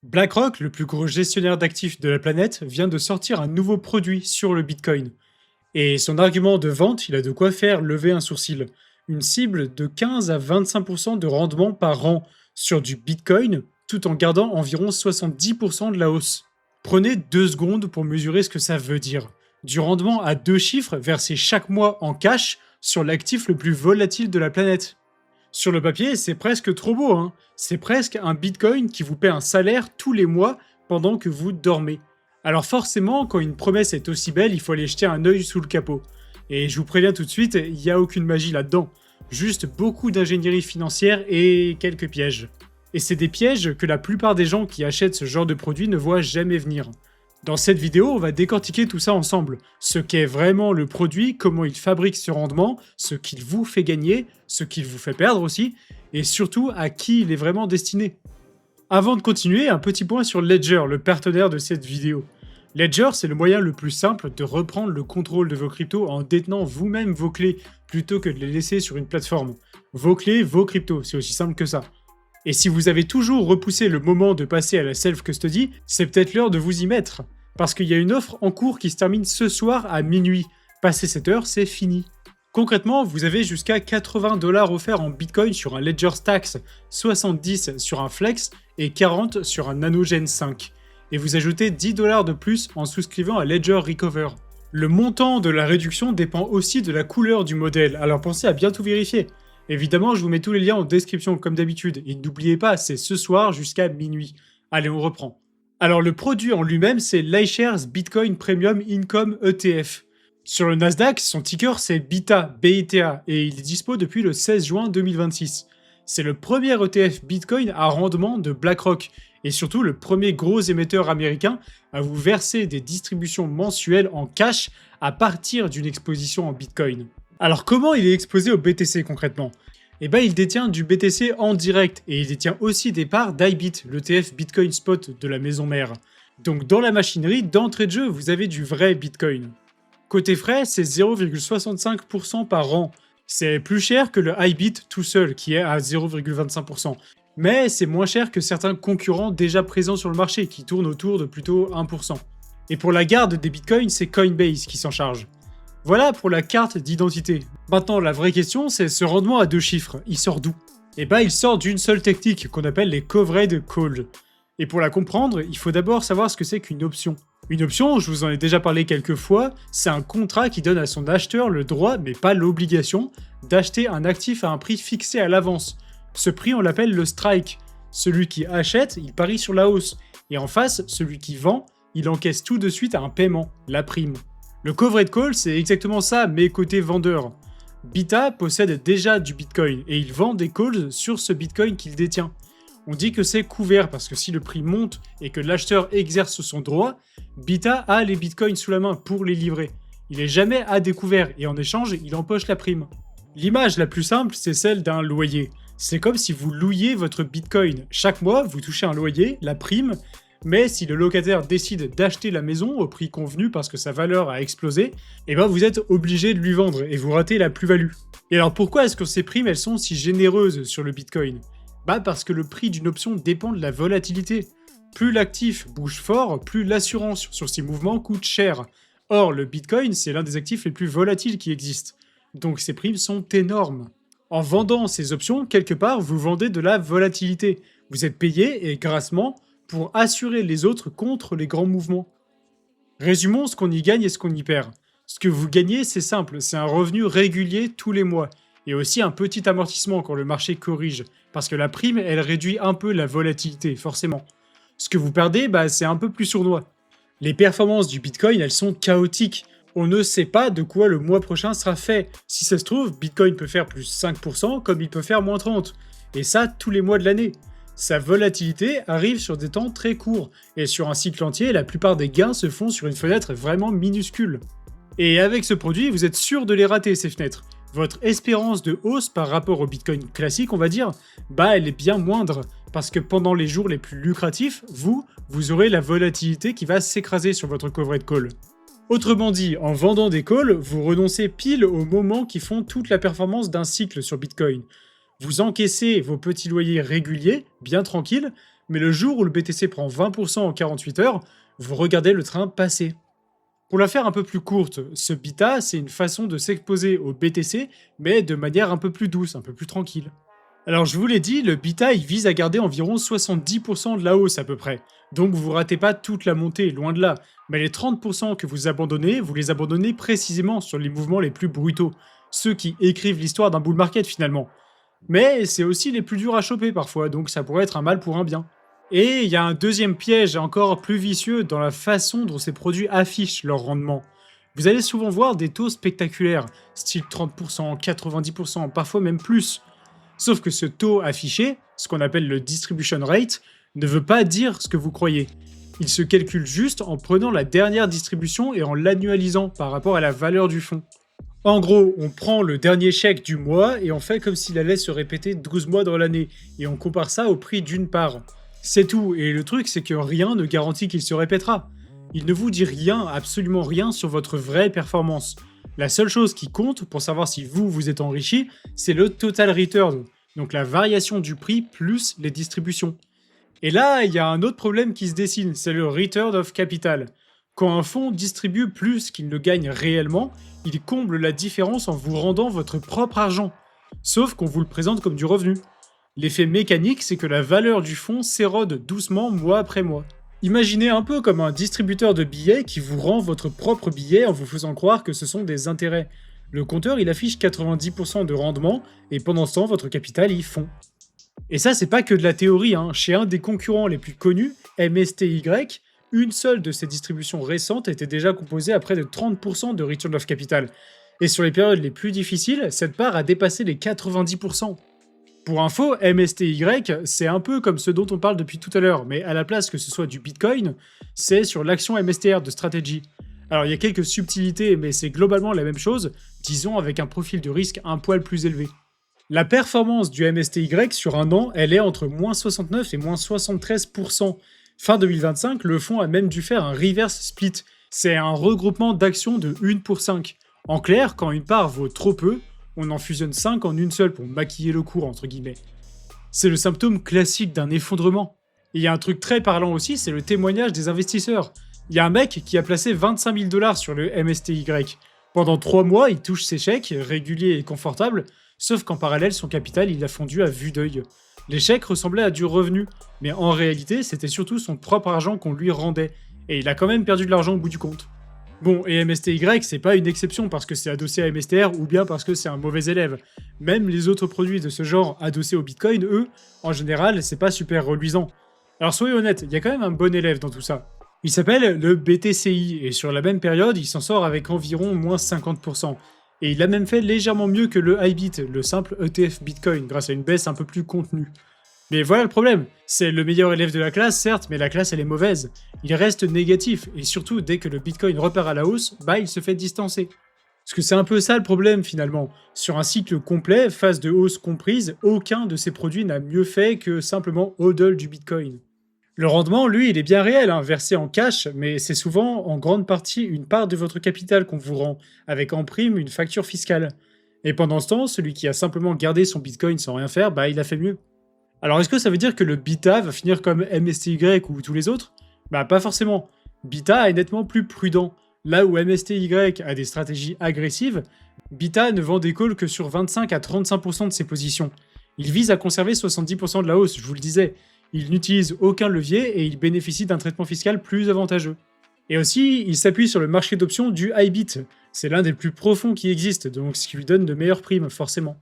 BlackRock, le plus gros gestionnaire d'actifs de la planète, vient de sortir un nouveau produit sur le Bitcoin. Et son argument de vente, il a de quoi faire lever un sourcil. Une cible de 15 à 25% de rendement par an sur du Bitcoin, tout en gardant environ 70% de la hausse. Prenez 2 secondes pour mesurer ce que ça veut dire. Du rendement à 2 chiffres versé chaque mois en cash sur l'actif le plus volatile de la planète. Sur le papier, c'est presque trop beau, hein. C'est presque un Bitcoin qui vous paie un salaire tous les mois pendant que vous dormez. Alors forcément, quand une promesse est aussi belle, il faut aller jeter un œil sous le capot. Et je vous préviens tout de suite, il n'y a aucune magie là-dedans. Juste beaucoup d'ingénierie financière et quelques pièges. Et c'est des pièges que la plupart des gens qui achètent ce genre de produit ne voient jamais venir. Dans cette vidéo, on va décortiquer tout ça ensemble. Ce qu'est vraiment le produit, comment il fabrique ce rendement, ce qu'il vous fait gagner, ce qu'il vous fait perdre aussi, et surtout à qui il est vraiment destiné. Avant de continuer, un petit point sur Ledger, le partenaire de cette vidéo. Ledger, c'est le moyen le plus simple de reprendre le contrôle de vos cryptos en détenant vous-même vos clés, plutôt que de les laisser sur une plateforme. Vos clés, vos cryptos, c'est aussi simple que ça. Et si vous avez toujours repoussé le moment de passer à la self-custody, c'est peut-être l'heure de vous y mettre. Parce qu'il y a une offre en cours qui se termine ce soir à minuit. Passé cette heure, c'est fini. Concrètement, vous avez jusqu'à 80$ offerts en Bitcoin sur un Ledger Stacks, 70 sur un Flex et 40 sur un Nanogen 5. Et vous ajoutez 10$ de plus en souscrivant à Ledger Recover. Le montant de la réduction dépend aussi de la couleur du modèle, alors pensez à bien tout vérifier. Évidemment, je vous mets tous les liens en description comme d'habitude, et n'oubliez pas, c'est ce soir jusqu'à minuit. Allez, on reprend. Alors le produit en lui-même, c'est l'iShares Bitcoin Premium Income ETF. Sur le Nasdaq, son ticker c'est BITA, BITA, et il est dispo depuis le 16 juin 2026. C'est le premier ETF Bitcoin à rendement de BlackRock, et surtout le premier gros émetteur américain à vous verser des distributions mensuelles en cash à partir d'une exposition en Bitcoin. Alors comment il est exposé au BTC concrètement ? Eh ben il détient du BTC en direct, et il détient aussi des parts d'IBIT, l'ETF Bitcoin Spot de la maison mère. Donc dans la machinerie, d'entrée de jeu, vous avez du vrai Bitcoin. Côté frais, c'est 0,65% par an. C'est plus cher que le IBIT tout seul, qui est à 0,25%. Mais c'est moins cher que certains concurrents déjà présents sur le marché, qui tournent autour de plutôt 1%. Et pour la garde des bitcoins, c'est Coinbase qui s'en charge. Voilà pour la carte d'identité. Maintenant, la vraie question, c'est ce rendement à 2 chiffres, il sort d'où ? Eh ben, il sort d'une seule technique qu'on appelle les covered calls. Et pour la comprendre, il faut d'abord savoir ce que c'est qu'une option. Une option, je vous en ai déjà parlé quelques fois, c'est un contrat qui donne à son acheteur le droit, mais pas l'obligation, d'acheter un actif à un prix fixé à l'avance. Ce prix, on l'appelle le strike. Celui qui achète, il parie sur la hausse. Et en face, celui qui vend, il encaisse tout de suite un paiement, la prime. Le covered call, c'est exactement ça, mais côté vendeur. BITA possède déjà du Bitcoin, et il vend des calls sur ce Bitcoin qu'il détient. On dit que c'est couvert parce que si le prix monte et que l'acheteur exerce son droit, BITA a les bitcoins sous la main pour les livrer. Il est jamais à découvert et en échange, il empoche la prime. L'image la plus simple, c'est celle d'un loyer. C'est comme si vous louiez votre bitcoin. Chaque mois, vous touchez un loyer, la prime, mais si le locataire décide d'acheter la maison au prix convenu parce que sa valeur a explosé, eh ben vous êtes obligé de lui vendre et vous ratez la plus-value. Et alors pourquoi est-ce que ces primes elles sont si généreuses sur le bitcoin ? Bah parce que le prix d'une option dépend de la volatilité. Plus l'actif bouge fort, plus l'assurance sur ces mouvements coûte cher. Or, le Bitcoin, c'est l'un des actifs les plus volatiles qui existent. Donc ces primes sont énormes. En vendant ces options, quelque part, vous vendez de la volatilité. Vous êtes payé, et grassement, pour assurer les autres contre les grands mouvements. Résumons ce qu'on y gagne et ce qu'on y perd. Ce que vous gagnez, c'est simple, c'est un revenu régulier tous les mois. Et aussi un petit amortissement quand le marché corrige, parce que la prime, elle réduit un peu la volatilité, forcément. Ce que vous perdez, c'est un peu plus sournois. Les performances du Bitcoin, elles sont chaotiques. On ne sait pas de quoi le mois prochain sera fait. Si ça se trouve, Bitcoin peut faire plus 5%, comme il peut faire moins 30%. Et ça, tous les mois de l'année. Sa volatilité arrive sur des temps très courts, et sur un cycle entier, la plupart des gains se font sur une fenêtre vraiment minuscule. Et avec ce produit, vous êtes sûr de les rater, ces fenêtres. Votre espérance de hausse par rapport au Bitcoin classique, on va dire, elle est bien moindre, parce que pendant les jours les plus lucratifs, vous aurez la volatilité qui va s'écraser sur votre covered call. Autrement dit, en vendant des calls, vous renoncez pile aux moments qui font toute la performance d'un cycle sur Bitcoin. Vous encaissez vos petits loyers réguliers, bien tranquilles, mais le jour où le BTC prend 20% en 48 heures, vous regardez le train passer. Pour la faire un peu plus courte, ce bêta, c'est une façon de s'exposer au BTC, mais de manière un peu plus douce, un peu plus tranquille. Alors je vous l'ai dit, le bêta il vise à garder environ 70% de la hausse à peu près. Donc vous ratez pas toute la montée, loin de là. Mais les 30% que vous les abandonnez précisément sur les mouvements les plus brutaux. Ceux qui écrivent l'histoire d'un bull market finalement. Mais c'est aussi les plus durs à choper parfois, donc ça pourrait être un mal pour un bien. Et il y a un deuxième piège encore plus vicieux dans la façon dont ces produits affichent leur rendement. Vous allez souvent voir des taux spectaculaires, style 30%, 90%, parfois même plus. Sauf que ce taux affiché, ce qu'on appelle le distribution rate, ne veut pas dire ce que vous croyez. Il se calcule juste en prenant la dernière distribution et en l'annualisant par rapport à la valeur du fonds. En gros, on prend le dernier chèque du mois et on fait comme s'il allait se répéter 12 mois dans l'année, et on compare ça au prix d'une part. C'est tout, et le truc c'est que rien ne garantit qu'il se répétera. Il ne vous dit rien, absolument rien sur votre vraie performance. La seule chose qui compte pour savoir si vous êtes enrichi, c'est le total return, donc la variation du prix plus les distributions. Et là, il y a un autre problème qui se dessine, c'est le return of capital. Quand un fonds distribue plus qu'il ne gagne réellement, il comble la différence en vous rendant votre propre argent. Sauf qu'on vous le présente comme du revenu. L'effet mécanique, c'est que la valeur du fonds s'érode doucement mois après mois. Imaginez un peu comme un distributeur de billets qui vous rend votre propre billet en vous faisant croire que ce sont des intérêts. Le compteur, il affiche 90% de rendement, et pendant ce temps, votre capital, il fond. Et ça, c'est pas que de la théorie, hein. Chez un des concurrents les plus connus, MSTY, une seule de ces distributions récentes était déjà composée à près de 30% de return of capital. Et sur les périodes les plus difficiles, cette part a dépassé les 90%. Pour info, MSTY, c'est un peu comme ce dont on parle depuis tout à l'heure, mais à la place que ce soit du Bitcoin, c'est sur l'action MSTR de Strategy. Alors il y a quelques subtilités, mais c'est globalement la même chose, disons avec un profil de risque un poil plus élevé. La performance du MSTY sur un an, elle est entre moins 69 et moins 73%. Fin 2025, le fonds a même dû faire un reverse split. C'est un regroupement d'actions de 1 pour 5. En clair, quand une part vaut trop peu, on en fusionne 5 en une seule pour maquiller le cours, entre guillemets. C'est le symptôme classique d'un effondrement. Et il y a un truc très parlant aussi, c'est le témoignage des investisseurs. Il y a un mec qui a placé 25 000 $ sur le MSTY. Pendant 3 mois, il touche ses chèques, réguliers et confortables, sauf qu'en parallèle, son capital, il a fondu à vue d'œil. Les chèques ressemblaient à du revenu, mais en réalité, c'était surtout son propre argent qu'on lui rendait, et il a quand même perdu de l'argent au bout du compte. Bon, et MSTY, c'est pas une exception parce que c'est adossé à MSTR ou bien parce que c'est un mauvais élève. Même les autres produits de ce genre adossés au Bitcoin, eux, en général, c'est pas super reluisant. Alors soyez honnêtes, il y a quand même un bon élève dans tout ça. Il s'appelle le BTCI, et sur la même période, il s'en sort avec environ moins 50%. Et il a même fait légèrement mieux que le IBIT, le simple ETF Bitcoin, grâce à une baisse un peu plus contenue. Mais voilà le problème, c'est le meilleur élève de la classe, certes, mais la classe elle est mauvaise. Il reste négatif, et surtout dès que le Bitcoin repart à la hausse, bah il se fait distancer. Parce que c'est un peu ça le problème finalement. Sur un cycle complet, phase de hausse comprise, aucun de ces produits n'a mieux fait que simplement hodl du Bitcoin. Le rendement, lui, il est bien réel, hein, versé en cash, mais c'est souvent en grande partie une part de votre capital qu'on vous rend, avec en prime une facture fiscale. Et pendant ce temps, celui qui a simplement gardé son Bitcoin sans rien faire, bah il a fait mieux. Alors est-ce que ça veut dire que le Bita va finir comme MSTY ou tous les autres? Bah pas forcément. Bita est nettement plus prudent. Là où MSTY a des stratégies agressives, Bita ne vend des calls que sur 25 à 35% de ses positions. Il vise à conserver 70% de la hausse, je vous le disais. Il n'utilise aucun levier et il bénéficie d'un traitement fiscal plus avantageux. Et aussi, il s'appuie sur le marché d'options du IBIT. C'est l'un des plus profonds qui existe, donc ce qui lui donne de meilleures primes, forcément.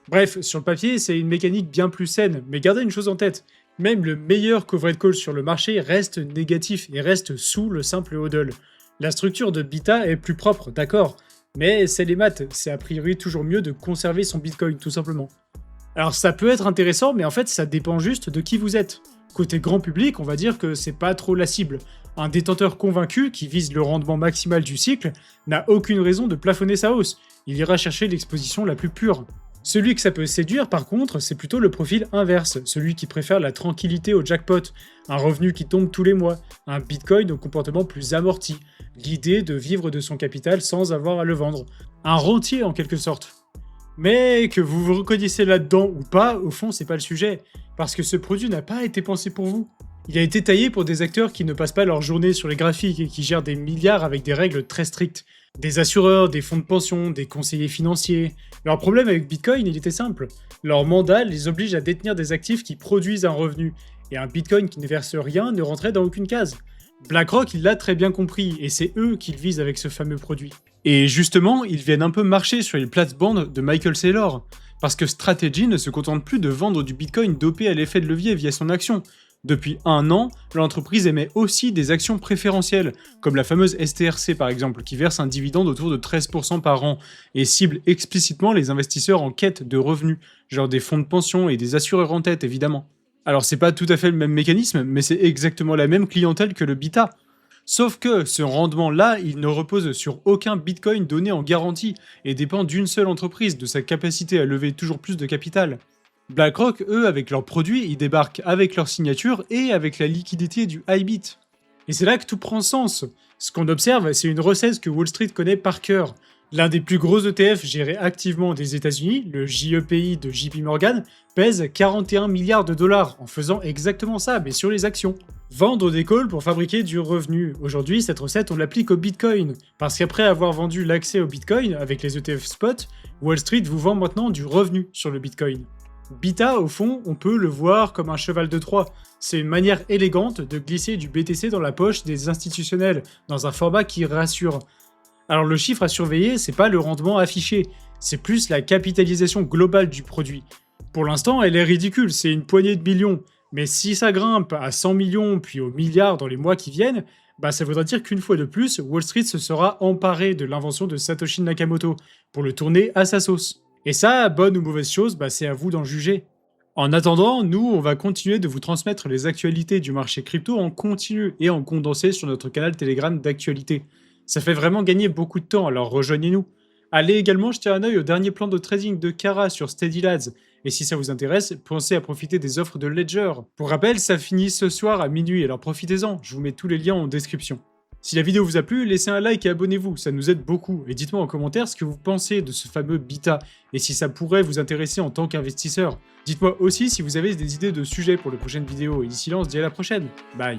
Bref, sur le papier, c'est une mécanique bien plus saine, mais gardez une chose en tête, même le meilleur covered call sur le marché reste négatif et reste sous le simple hodl. La structure de Bita est plus propre, d'accord, mais c'est les maths, c'est a priori toujours mieux de conserver son Bitcoin, tout simplement. Alors ça peut être intéressant, mais en fait ça dépend juste de qui vous êtes. Côté grand public, on va dire que c'est pas trop la cible. Un détenteur convaincu qui vise le rendement maximal du cycle n'a aucune raison de plafonner sa hausse, il ira chercher l'exposition la plus pure. Celui que ça peut séduire, par contre, c'est plutôt le profil inverse, celui qui préfère la tranquillité au jackpot, un revenu qui tombe tous les mois, un bitcoin au comportement plus amorti, l'idée de vivre de son capital sans avoir à le vendre, un rentier en quelque sorte. Mais que vous vous reconnaissiez là-dedans ou pas, au fond, c'est pas le sujet, parce que ce produit n'a pas été pensé pour vous. Il a été taillé pour des acteurs qui ne passent pas leur journée sur les graphiques et qui gèrent des milliards avec des règles très strictes. Des assureurs, des fonds de pension, des conseillers financiers. Leur problème avec Bitcoin, il était simple. Leur mandat les oblige à détenir des actifs qui produisent un revenu, et un Bitcoin qui ne verse rien ne rentrait dans aucune case. BlackRock, il l'a très bien compris, et c'est eux qu'ils visent avec ce fameux produit. Et justement, ils viennent un peu marcher sur les plates-bandes de Michael Saylor, parce que Strategy ne se contente plus de vendre du Bitcoin dopé à l'effet de levier via son action. Depuis un an, l'entreprise émet aussi des actions préférentielles, comme la fameuse STRC par exemple, qui verse un dividende autour de 13% par an, et cible explicitement les investisseurs en quête de revenus, genre des fonds de pension et des assureurs en tête évidemment. Alors c'est pas tout à fait le même mécanisme, mais c'est exactement la même clientèle que le BITA. Sauf que ce rendement-là, il ne repose sur aucun Bitcoin donné en garantie et dépend d'une seule entreprise, de sa capacité à lever toujours plus de capital. BlackRock, eux, avec leurs produits, ils débarquent avec leur signature et avec la liquidité du IBIT. Et c'est là que tout prend sens. Ce qu'on observe, c'est une recette que Wall Street connaît par cœur. L'un des plus gros ETF gérés activement des États-Unis, le JEPI de JP Morgan, pèse 41 milliards de dollars en faisant exactement ça, mais sur les actions. Vendre des calls pour fabriquer du revenu. Aujourd'hui, cette recette, on l'applique au Bitcoin. Parce qu'après avoir vendu l'accès au Bitcoin avec les ETF spot, Wall Street vous vend maintenant du revenu sur le Bitcoin. BITA, au fond, on peut le voir comme un cheval de Troie. C'est une manière élégante de glisser du BTC dans la poche des institutionnels, dans un format qui rassure. Alors le chiffre à surveiller, c'est pas le rendement affiché, c'est plus la capitalisation globale du produit. Pour l'instant, elle est ridicule, c'est une poignée de millions. Mais si ça grimpe à 100 millions puis aux milliards dans les mois qui viennent, bah ça voudra dire qu'une fois de plus, Wall Street se sera emparé de l'invention de Satoshi Nakamoto pour le tourner à sa sauce. Et ça, bonne ou mauvaise chose, bah c'est à vous d'en juger. En attendant, nous, on va continuer de vous transmettre les actualités du marché crypto en continu et en condensé sur notre canal Telegram d'actualité. Ça fait vraiment gagner beaucoup de temps, alors rejoignez-nous. Allez également jeter un œil au dernier plan de trading de Kara sur SteadyLads. Et si ça vous intéresse, pensez à profiter des offres de Ledger. Pour rappel, ça finit ce soir à minuit, alors profitez-en, je vous mets tous les liens en description. Si la vidéo vous a plu, laissez un like et abonnez-vous, ça nous aide beaucoup. Et dites-moi en commentaire ce que vous pensez de ce fameux BITA, et si ça pourrait vous intéresser en tant qu'investisseur. Dites-moi aussi si vous avez des idées de sujets pour les prochaines vidéos, et d'ici là on se dit à la prochaine. Bye.